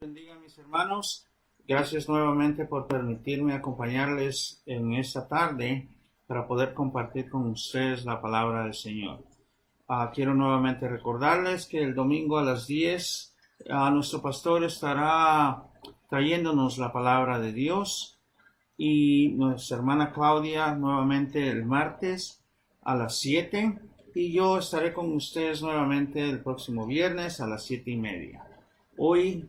Bendiga, mis hermanos. Gracias nuevamente por permitirme acompañarles en esta tarde para poder compartir con ustedes la palabra del Señor. Quiero nuevamente recordarles que el domingo a las 10 nuestro pastor estará trayéndonos la palabra de Dios, y nuestra hermana Claudia nuevamente el martes a las 7, y yo estaré con ustedes nuevamente el próximo viernes a las 7:30. Hoy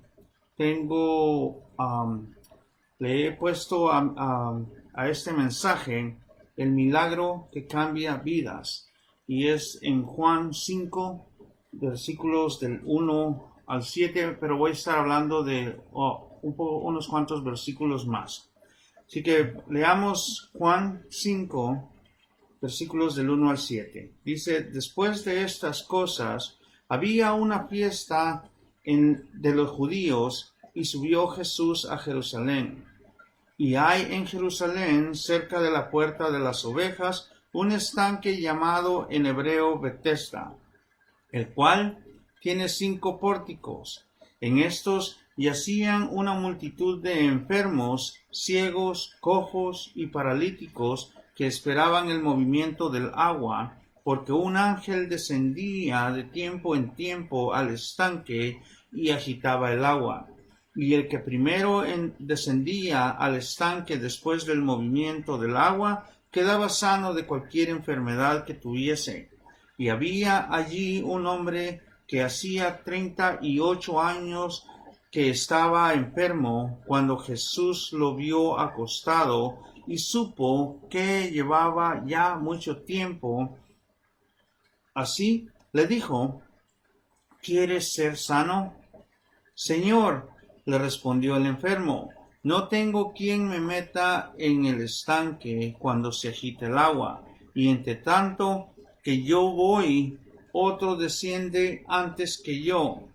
le he puesto a este mensaje el milagro que cambia vidas, y es en Juan 5, versículos del 1 al 7, pero voy a estar hablando de unos cuantos versículos más. Así que leamos Juan 5, versículos del 1 al 7. Dice: después de estas cosas, había una fiesta de los judíos, y subió Jesús a Jerusalén. Y hay en Jerusalén, cerca de la puerta de las ovejas, un estanque llamado en hebreo Betesda, el cual tiene 5 pórticos. En estos yacían una multitud de enfermos, ciegos, cojos y paralíticos, que esperaban el movimiento del agua, porque un ángel descendía de tiempo en tiempo al estanque y agitaba el agua. Y el que primero descendía al estanque después del movimiento del agua quedaba sano de cualquier enfermedad que tuviese. Y había allí un hombre que hacía 38 años que estaba enfermo. Cuando Jesús lo vio acostado y supo que llevaba ya mucho tiempo así, le dijo: ¿quieres ser sano? Señor, le respondió el enfermo, no tengo quien me meta en el estanque cuando se agite el agua, y entre tanto que yo voy, otro desciende antes que yo.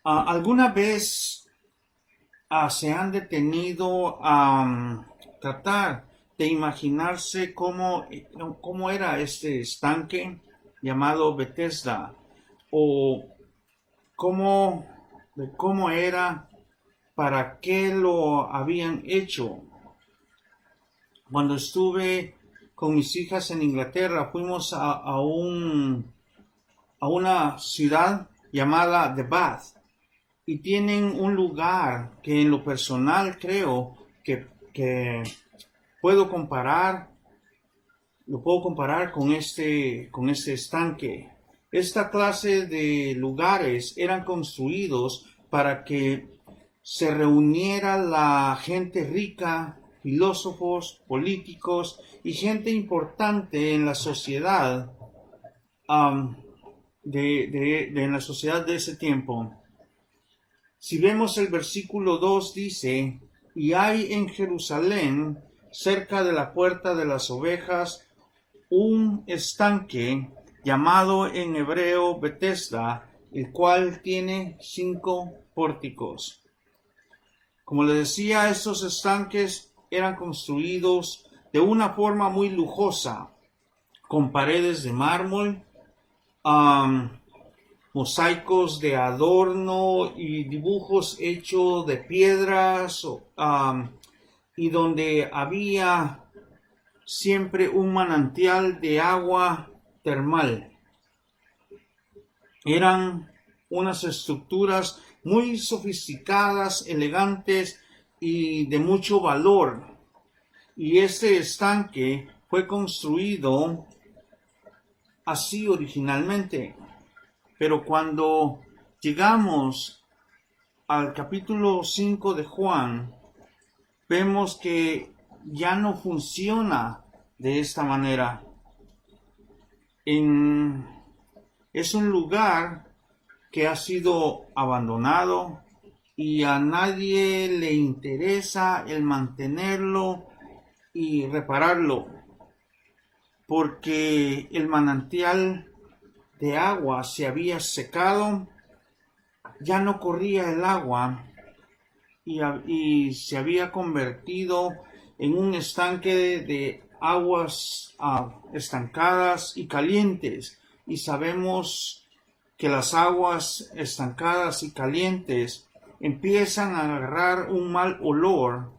¿Alguna vez se han detenido a tratar de imaginarse cómo era este estanque llamado Betesda, o cómo era, para qué lo habían hecho? Cuando estuve con mis hijas en Inglaterra, fuimos a una ciudad llamada The Bath, y tienen un lugar que en lo personal creo que lo puedo comparar con este estanque. Esta clase de lugares eran construidos para que se reuniera la gente rica, filósofos, políticos y gente importante en la sociedad, en la sociedad de ese tiempo. Si vemos el versículo 2, dice: y hay en Jerusalén, cerca de la puerta de las ovejas, un estanque llamado en hebreo Betesda, el cual tiene 5 pórticos. Como les decía, estos estanques eran construidos de una forma muy lujosa, con paredes de mármol, mosaicos de adorno y dibujos hechos de piedras, y donde había siempre un manantial de agua termal. Eran unas estructuras muy sofisticadas, elegantes y de mucho valor. Y este estanque fue construido así originalmente. Pero cuando llegamos al capítulo 5 de Juan, vemos que ya no funciona de esta manera. Es un lugar que ha sido abandonado, y a nadie le interesa el mantenerlo y repararlo, porque el manantial de agua se había secado, ya no corría el agua, y se había convertido en un estanque de aguas estancadas y calientes. Y sabemos que las aguas estancadas y calientes empiezan a agarrar un mal olor,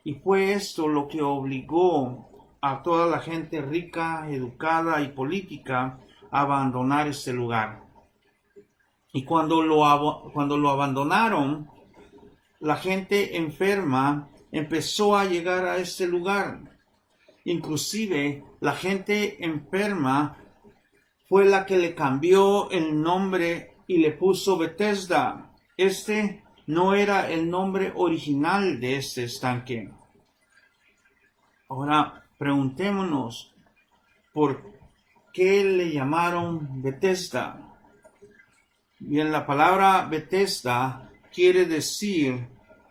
y fue esto lo que obligó a toda la gente rica, educada y política a abandonar este lugar. Y cuando lo abandonaron, la gente enferma empezó a llegar a este lugar. Inclusive la gente enferma fue la que le cambió el nombre y le puso Bethesda. Este no era el nombre original de este estanque. Ahora preguntémonos, ¿por qué le llamaron Bethesda? Bien, la palabra Bethesda quiere decir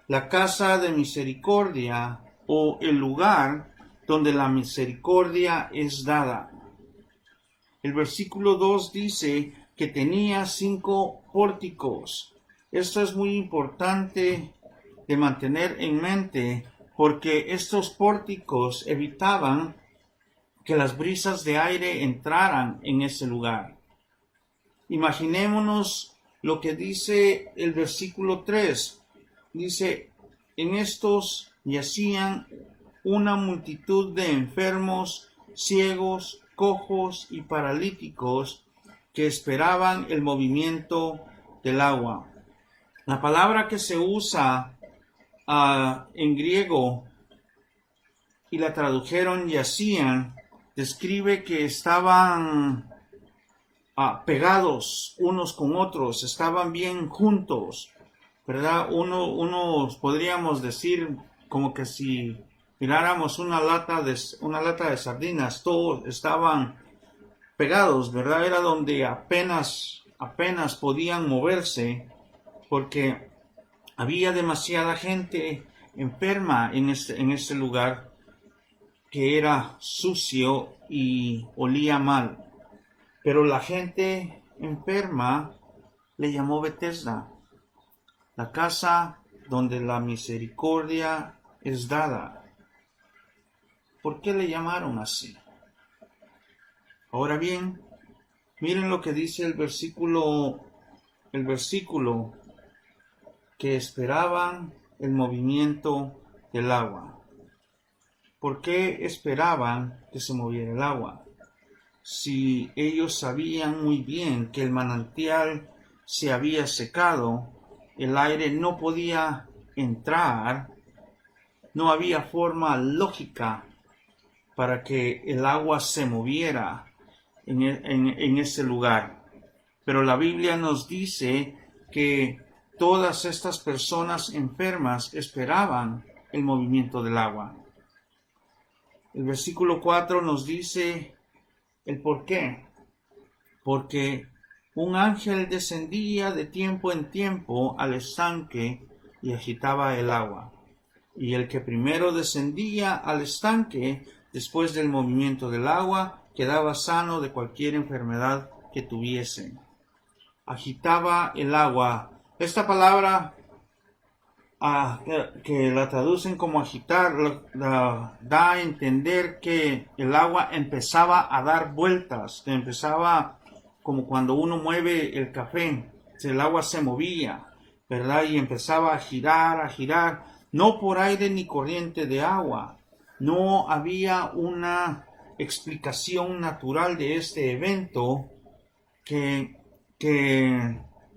la casa de misericordia o el lugar donde la misericordia es dada. El versículo 2 dice que tenía 5 pórticos. Esto es muy importante de mantener en mente porque estos pórticos evitaban que las brisas de aire entraran en ese lugar. Imaginémonos lo que dice el versículo 3. Dice, en estos yacían una multitud de enfermos, ciegos, cojos y paralíticos que esperaban el movimiento del agua. La palabra que se usa en griego y la tradujeron yacían, describe que estaban pegados unos con otros, estaban bien juntos, ¿verdad? Unos podríamos decir como que si miráramos una lata de sardinas, todos estaban pegados, ¿verdad? Era donde apenas podían moverse porque había demasiada gente enferma en este lugar que era sucio y olía mal. Pero la gente enferma le llamó Bethesda, la casa donde la misericordia es dada. ¿Por qué le llamaron así? Ahora bien, miren lo que dice el versículo que esperaban el movimiento del agua. ¿Por qué esperaban que se moviera el agua? Si ellos sabían muy bien que el manantial se había secado, el aire no podía entrar, no había forma lógica para que el agua se moviera en ese lugar. Pero la Biblia nos dice que todas estas personas enfermas esperaban el movimiento del agua. El versículo 4 nos dice el por qué. Porque un ángel descendía de tiempo en tiempo al estanque y agitaba el agua. Y el que primero descendía al estanque, después del movimiento del agua, quedaba sano de cualquier enfermedad que tuviese. Agitaba el agua. Esta palabra que la traducen como agitar, da a entender que el agua empezaba a dar vueltas, que empezaba como cuando uno mueve el café, el agua se movía, ¿verdad? Y empezaba a girar, no por aire ni corriente de agua. No había una explicación natural de este evento que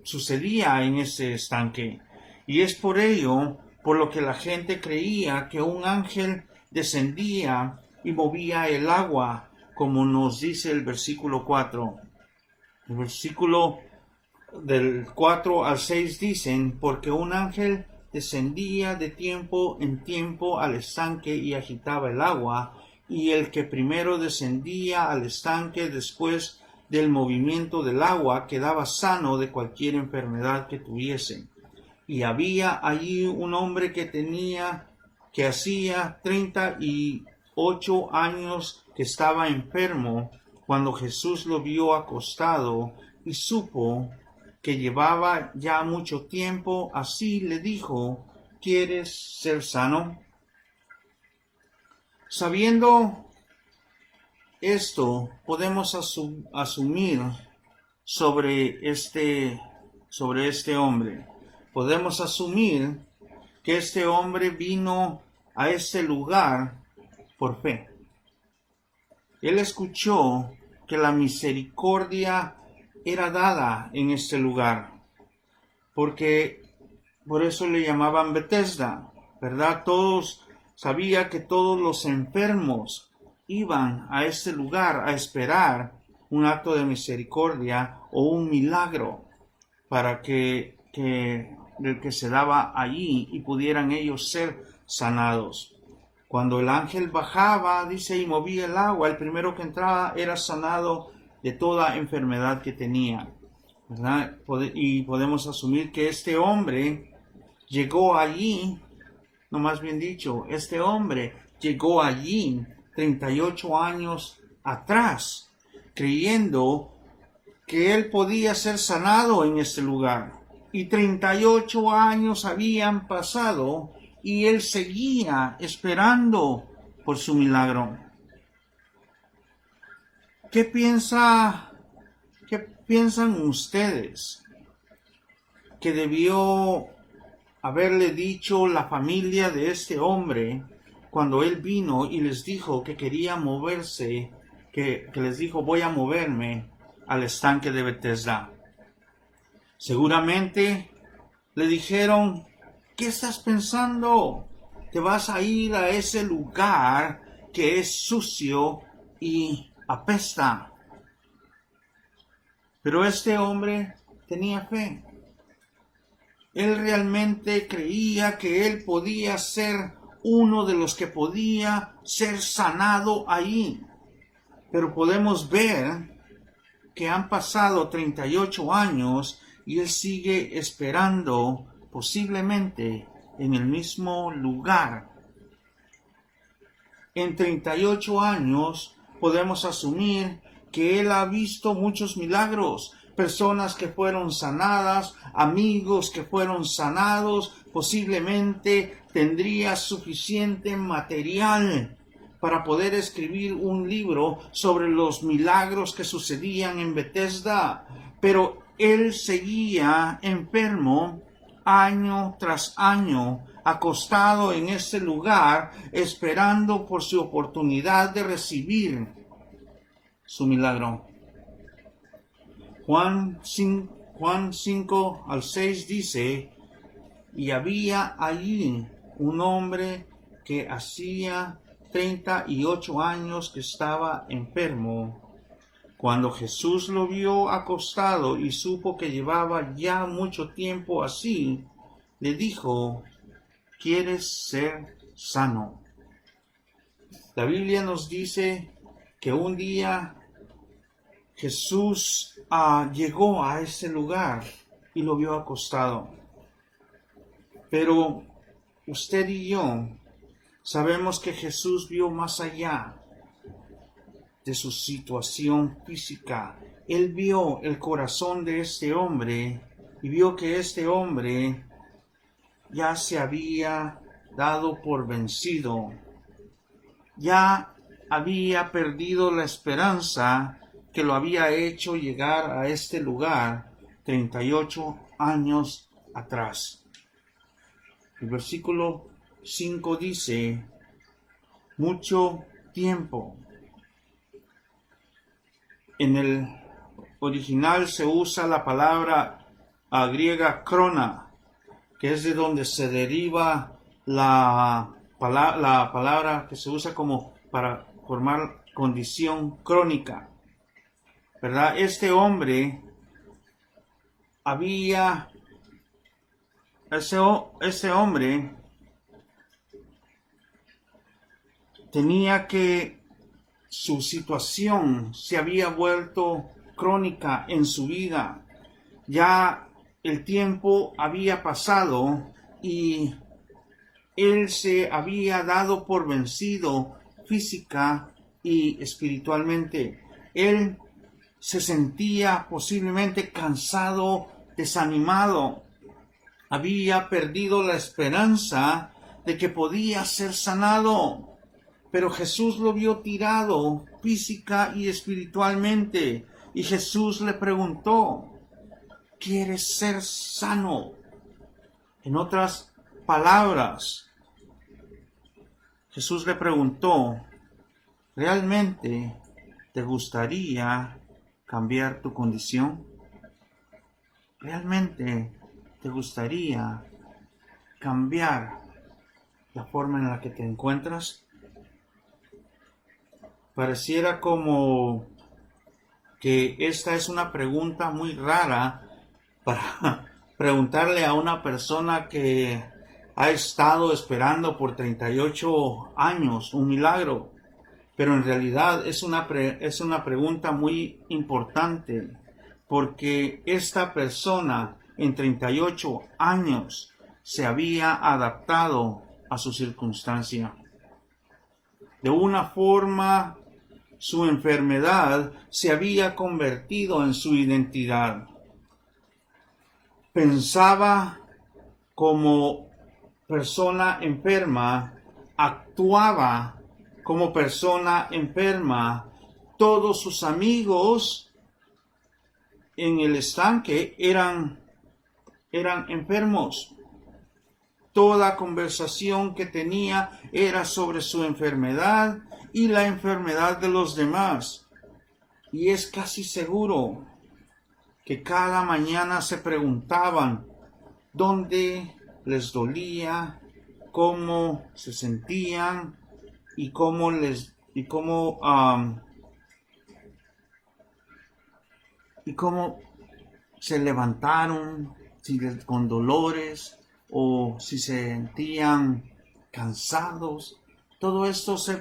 sucedía en ese estanque. Y es por ello por lo que la gente creía que un ángel descendía y movía el agua, como nos dice el versículo 4. El versículo del 4 al 6 dicen, porque un ángel descendía de tiempo en tiempo al estanque y agitaba el agua, y el que primero descendía al estanque después del movimiento del agua quedaba sano de cualquier enfermedad que tuviese. Y había allí un hombre que hacía 38 años que estaba enfermo. Cuando Jesús lo vio acostado y supo que llevaba ya mucho tiempo así, le dijo, ¿quieres ser sano? Sabiendo esto, podemos asumir sobre este hombre. Podemos asumir que este hombre vino a este lugar por fe. Él escuchó que la misericordia era dada en este lugar, porque por eso le llamaban Betesda, ¿verdad? Sabía que todos los enfermos iban a este lugar a esperar un acto de misericordia o un milagro para que se daba allí y pudieran ellos ser sanados. Cuando el ángel bajaba, dice, y movía el agua, el primero que entraba era sanado de toda enfermedad que tenía, ¿verdad? Y podemos asumir que este hombre llegó allí, no más bien dicho, este hombre llegó allí 38 años atrás, creyendo que él podía ser sanado en este lugar. Y 38 años habían pasado y él seguía esperando por su milagro. ¿Qué piensan ustedes que debió haberle dicho la familia de este hombre cuando él vino y les dijo que quería moverse, que les dijo, voy a moverme al estanque de Betesda? Seguramente le dijeron, ¿qué estás pensando? Te vas a ir a ese lugar que es sucio y apesta. Pero este hombre tenía fe. Él realmente creía que él podía ser uno de los que podía ser sanado ahí. Pero podemos ver que han pasado 38 años y él sigue esperando, posiblemente en el mismo lugar. En 38 años podemos asumir que él ha visto muchos milagros, personas que fueron sanadas, amigos que fueron sanados, posiblemente tendría suficiente material para poder escribir un libro sobre los milagros que sucedían en Betesda, pero él seguía enfermo año tras año, acostado en ese lugar, esperando por su oportunidad de recibir su milagro. Juan 5 al 6 dice, y había allí un hombre que hacía 38 años que estaba enfermo. Cuando Jesús lo vio acostado y supo que llevaba ya mucho tiempo así, le dijo, ¿quieres ser sano? La Biblia nos dice que un día Jesús llegó a ese lugar y lo vio acostado. Pero usted y yo sabemos que Jesús vio más allá de su situación física. Él vio el corazón de este hombre y vio que este hombre ya se había dado por vencido. Ya había perdido la esperanza que lo había hecho llegar a este lugar 38 años atrás. El versículo 5 dice, mucho tiempo. En el original se usa la palabra griega krona, que es de donde se deriva la palabra que se usa como para formar condición crónica, ¿verdad? Este hombre ese hombre tenía que, su situación se había vuelto crónica en su vida. Ya el tiempo había pasado y él se había dado por vencido física y espiritualmente. Él se sentía posiblemente cansado, desanimado. Había perdido la esperanza de que podía ser sanado. Pero Jesús lo vio tirado física y espiritualmente. Y Jesús le preguntó, ¿quieres ser sano? En otras palabras, Jesús le preguntó, ¿realmente te gustaría cambiar tu condición? ¿Realmente te gustaría cambiar la forma en la que te encuentras? Pareciera como que esta es una pregunta muy rara para preguntarle a una persona que ha estado esperando por 38 años un milagro. Pero en realidad es una pregunta muy importante, porque esta persona en 38 años se había adaptado a su circunstancia. De una forma, su enfermedad se había convertido en su identidad. Pensaba como persona enferma, actuaba como persona enferma. Todos sus amigos en el estanque eran enfermos. Toda conversación que tenía era sobre su enfermedad y la enfermedad de los demás. Y es casi seguro que cada mañana se preguntaban dónde les dolía, cómo se sentían y cómo se levantaron, si con dolores o si se sentían cansados. Todo esto se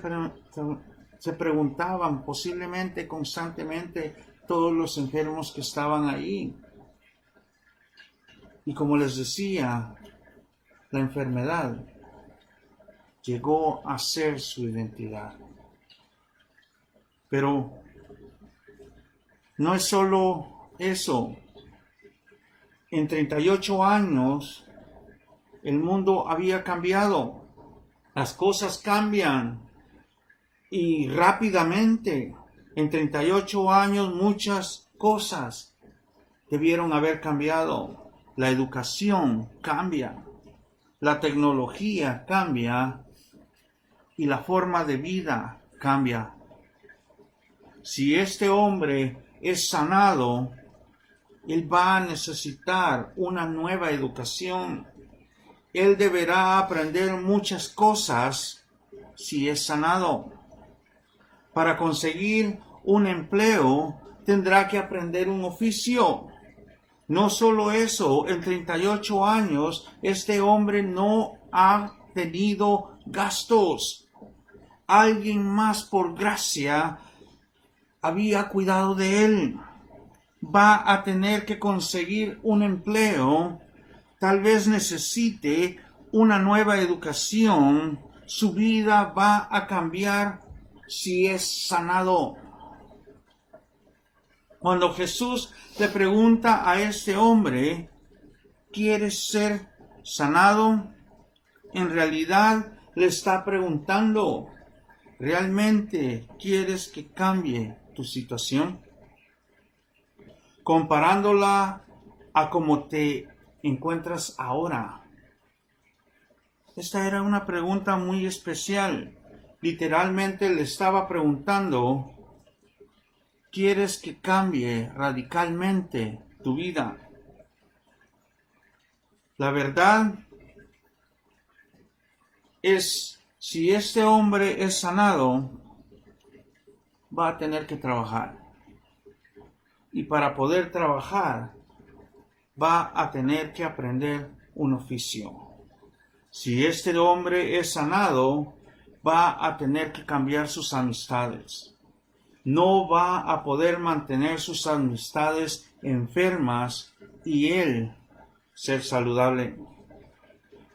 preguntaban posiblemente constantemente todos los enfermos que estaban ahí. Y como les decía, la enfermedad llegó a ser su identidad. Pero no es solo eso. En 38 años, el mundo había cambiado. Las cosas cambian y rápidamente. En 38 años muchas cosas debieron haber cambiado. La educación cambia, la tecnología cambia y la forma de vida cambia. Si este hombre es sanado, él va a necesitar una nueva educación. Él deberá aprender muchas cosas si es sanado. Para conseguir un empleo, tendrá que aprender un oficio. No solo eso, en 38 años, este hombre no ha tenido gastos. Alguien más por gracia había cuidado de él. Va a tener que conseguir un empleo. Tal vez necesite una nueva educación. Su vida va a cambiar si es sanado. Cuando Jesús le pregunta a este hombre, ¿quieres ser sanado? En realidad le está preguntando, ¿realmente quieres que cambie tu situación? Comparándola a cómo te encuentras ahora. Esta era una pregunta muy especial. Literalmente le estaba preguntando, ¿quieres que cambie radicalmente tu vida? La verdad es, si este hombre es sanado, va a tener que trabajar. Y para poder trabajar, va a tener que aprender un oficio. Si este hombre es sanado, va a tener que cambiar sus amistades. No va a poder mantener sus amistades enfermas y él ser saludable.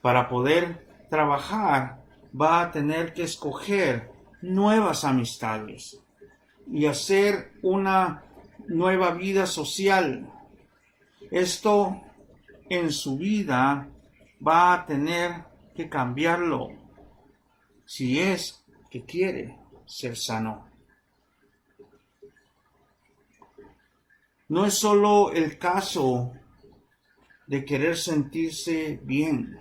Para poder trabajar, va a tener que escoger nuevas amistades y hacer una nueva vida social. Esto en su vida va a tener que cambiarlo si es que quiere ser sano. No es solo el caso de querer sentirse bien.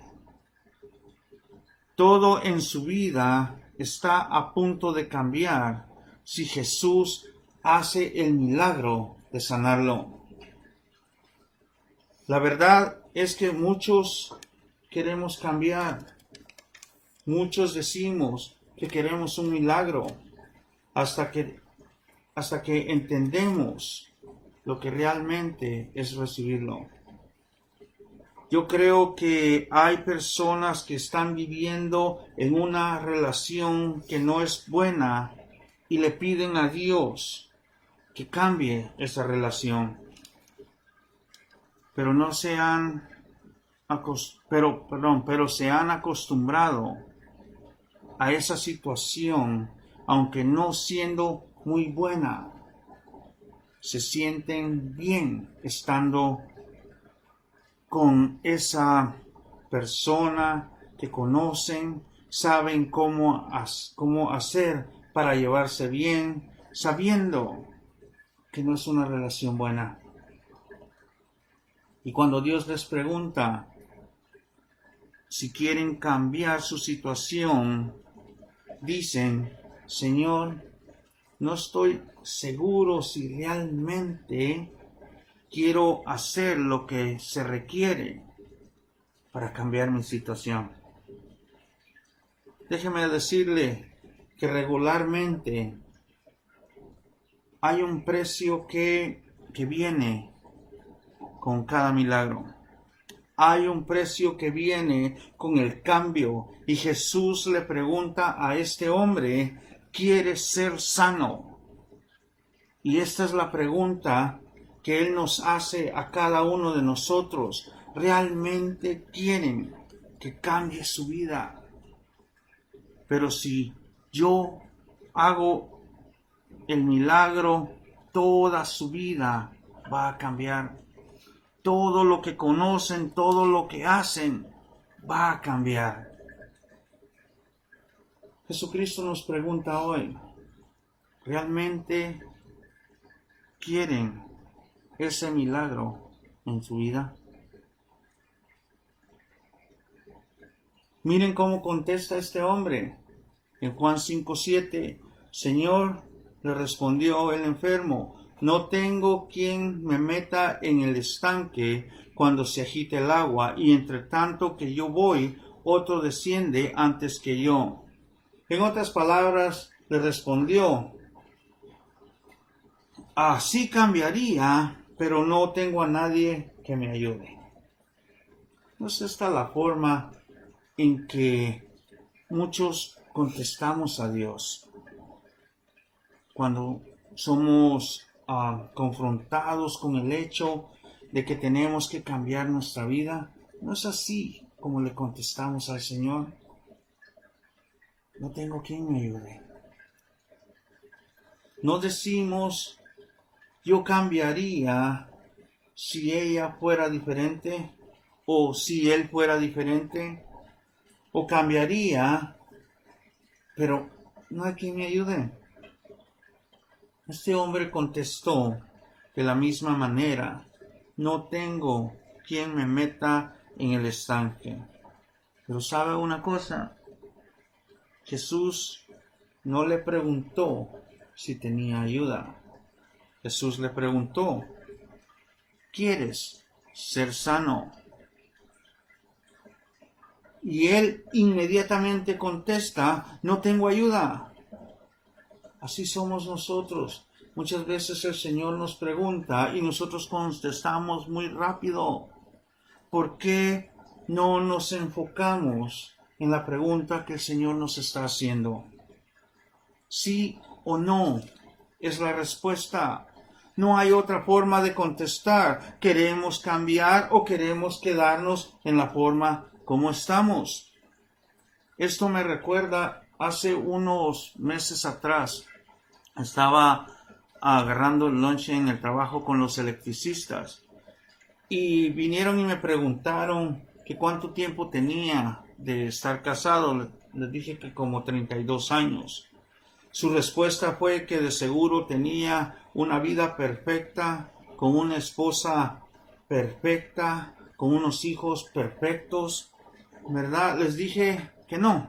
Todo en su vida está a punto de cambiar si Jesús hace el milagro de sanarlo. La verdad es que muchos queremos cambiar. Muchos decimos que queremos un milagro hasta que entendemos lo que realmente es recibirlo. Yo creo que hay personas que están viviendo en una relación que no es buena y le piden a Dios que cambie esa relación. Pero se han acostumbrado a esa situación, aunque no siendo muy buena. Se sienten bien estando con esa persona que conocen, saben cómo hacer para llevarse bien, sabiendo que no es una relación buena. Y cuando Dios les pregunta si quieren cambiar su situación, dicen: Señor, no estoy seguro si realmente quiero hacer lo que se requiere para cambiar mi situación. Déjeme decirle que regularmente hay un precio que viene con cada milagro. Hay un precio que viene con el cambio. Y Jesús le pregunta a este hombre: ¿quieres ser sano? Y esta es la pregunta que Él nos hace a cada uno de nosotros. ¿Realmente quieren que cambie su vida? Pero si yo hago el milagro, toda su vida va a cambiar. Todo lo que conocen, todo lo que hacen, va a cambiar. Jesucristo nos pregunta hoy: ¿realmente quieren ese milagro en su vida? Miren cómo contesta este hombre. En Juan 5:7, Señor, le respondió el enfermo, no tengo quien me meta en el estanque cuando se agite el agua, y entre tanto que yo voy, otro desciende antes que yo. En otras palabras, le respondió: así cambiaría, pero no tengo a nadie que me ayude. ¿No es esta la forma en que muchos contestamos a Dios cuando somos confrontados con el hecho de que tenemos que cambiar nuestra vida? ¿No es así como le contestamos al Señor? No tengo quien me ayude. No decimos: yo cambiaría si ella fuera diferente, o si él fuera diferente, o cambiaría, pero no hay quien me ayude. Este hombre contestó de la misma manera: no tengo quien me meta en el estanque. Pero ¿sabe una cosa? Jesús no le preguntó si tenía ayuda. Jesús le preguntó: ¿quieres ser sano? Y él inmediatamente contesta: no tengo ayuda. Así somos nosotros. Muchas veces el Señor nos pregunta y nosotros contestamos muy rápido. ¿Por qué no nos enfocamos en la pregunta que el Señor nos está haciendo? Sí o no es la respuesta. No hay otra forma de contestar. ¿Queremos cambiar o queremos quedarnos en la forma como estamos? Esto me recuerda, hace unos meses atrás, estaba agarrando el lunch en el trabajo con los electricistas y vinieron y me preguntaron que cuánto tiempo tenía de estar casado. Les dije que como 32 años. Su respuesta fue que de seguro tenía una vida perfecta con una esposa perfecta, con unos hijos perfectos, ¿verdad? Les dije que no,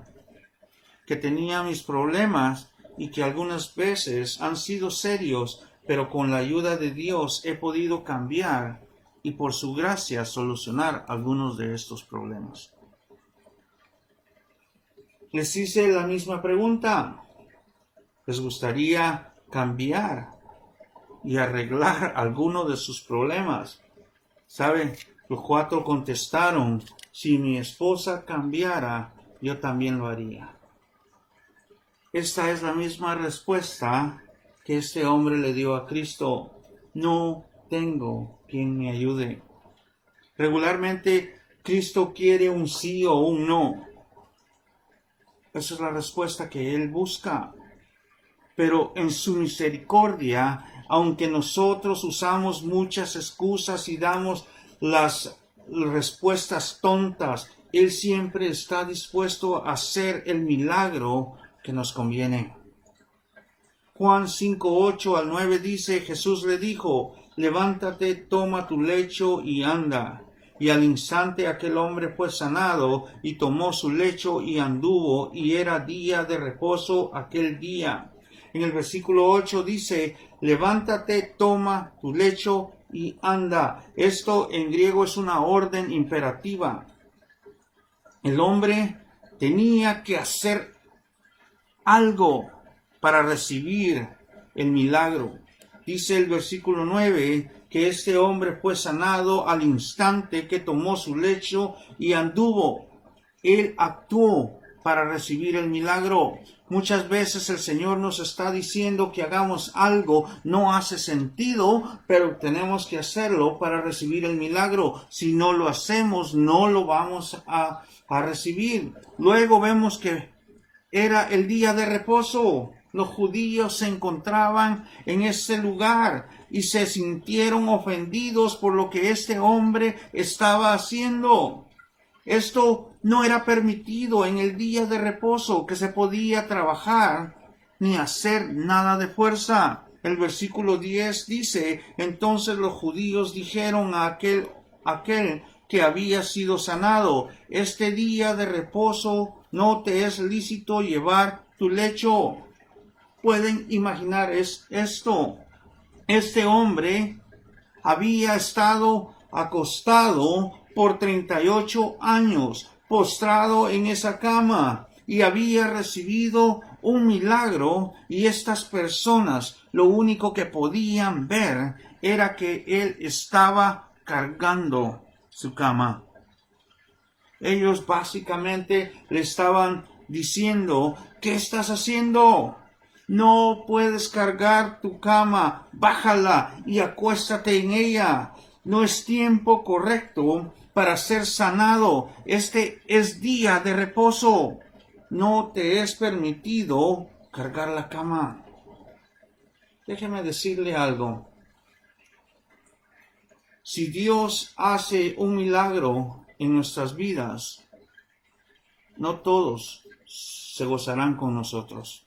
que tenía mis problemas y que algunas veces han sido serios, pero con la ayuda de Dios he podido cambiar y por su gracia solucionar algunos de estos problemas. Les hice la misma pregunta. ¿Les gustaría cambiar y arreglar alguno de sus problemas? ¿Saben? Los 4 contestaron, si mi esposa cambiara, yo también lo haría. Esta es la misma respuesta que este hombre le dio a Cristo. No tengo quien me ayude. Regularmente, Cristo quiere un sí o un no. Esa es la respuesta que Él busca. Pero en su misericordia, aunque nosotros usamos muchas excusas y damos las respuestas tontas, Él siempre está dispuesto a hacer el milagro que nos conviene. Juan 5:8-9 dice, Jesús le dijo, levántate, toma tu lecho y anda. Y al instante aquel hombre fue sanado y tomó su lecho y anduvo, y era día de reposo aquel día. En el versículo 8 dice, levántate, toma tu lecho y anda. Esto en griego es una orden imperativa. El hombre tenía que hacer algo para recibir el milagro. Dice el versículo 9 que este hombre fue sanado al instante que tomó su lecho y anduvo. Él actuó para recibir el milagro. Muchas veces el Señor nos está diciendo que hagamos algo, no hace sentido, pero tenemos que hacerlo para recibir el milagro. Si no lo hacemos, no lo vamos a recibir. Luego vemos que era el día de reposo. Los judíos se encontraban en ese lugar y se sintieron ofendidos por lo que este hombre estaba haciendo. Esto no era permitido en el día de reposo, que se podía trabajar ni hacer nada de fuerza. El versículo 10 dice, entonces los judíos dijeron a aquel que había sido sanado, este día de reposo no te es lícito llevar tu lecho. Pueden imaginar esto. Este hombre había estado acostado por 38 años, postrado en esa cama, y había recibido un milagro, y estas personas lo único que podían ver era que él estaba cargando su cama. Ellos básicamente le estaban diciendo, ¿qué estás haciendo? No puedes cargar tu cama, bájala y acuéstate en ella. No es tiempo correcto para ser sanado. Este es día de reposo. No te es permitido cargar la cama. Déjeme decirle algo. Si Dios hace un milagro en nuestras vidas, no todos se gozarán con nosotros.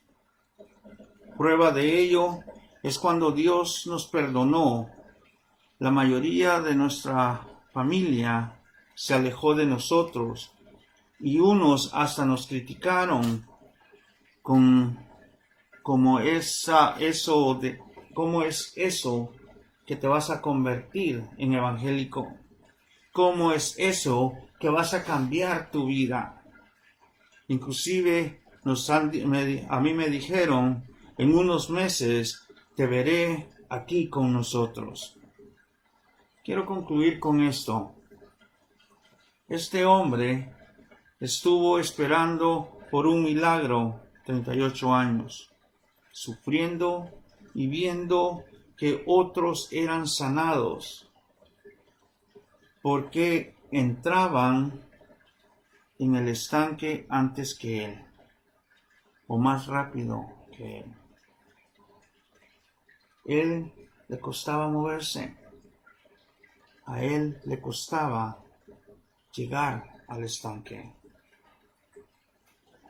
Prueba de ello es cuando Dios nos perdonó. La mayoría de nuestra familia se alejó de nosotros y unos hasta nos criticaron cómo es eso que te vas a convertir en evangélico. ¿Cómo es eso que vas a cambiar tu vida? Inclusive a mí me dijeron, en unos meses te veré aquí con nosotros. Quiero concluir con esto. Este hombre estuvo esperando por un milagro 38 años, sufriendo y viendo que otros eran sanados, porque entraban en el estanque antes que él, o más rápido que él. Él le costaba moverse, a él le costaba llegar al estanque.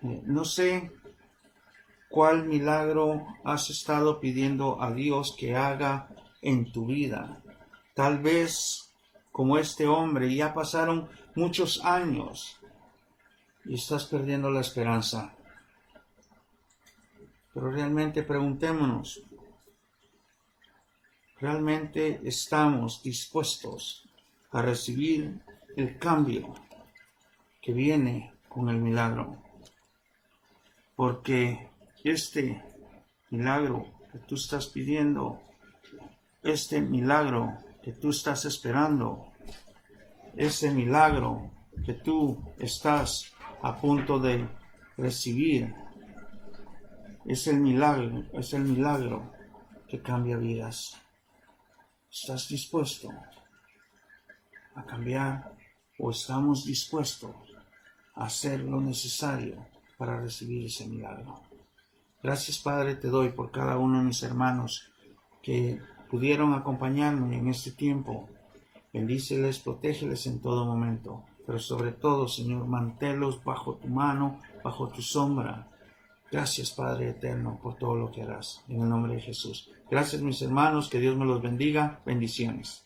No sé cuál milagro has estado pidiendo a Dios que haga en tu vida. Tal vez, como este hombre, ya pasaron muchos años y estás perdiendo la esperanza. Pero realmente preguntémonos, ¿realmente estamos dispuestos a recibir el cambio que viene con el milagro? Porque este milagro que tú estás pidiendo, este milagro que tú estás esperando, ese milagro que tú estás a punto de recibir, es el milagro que cambia vidas. ¿Estás dispuesto a cambiar o estamos dispuestos a hacer lo necesario para recibir ese milagro? Gracias, Padre, te doy por cada uno de mis hermanos que pudieron acompañarme en este tiempo. Bendíceles, protégeles en todo momento, pero sobre todo, Señor, manténlos bajo tu mano, bajo tu sombra. Gracias, Padre eterno, por todo lo que harás. En el nombre de Jesús. Gracias, mis hermanos. Que Dios me los bendiga. Bendiciones.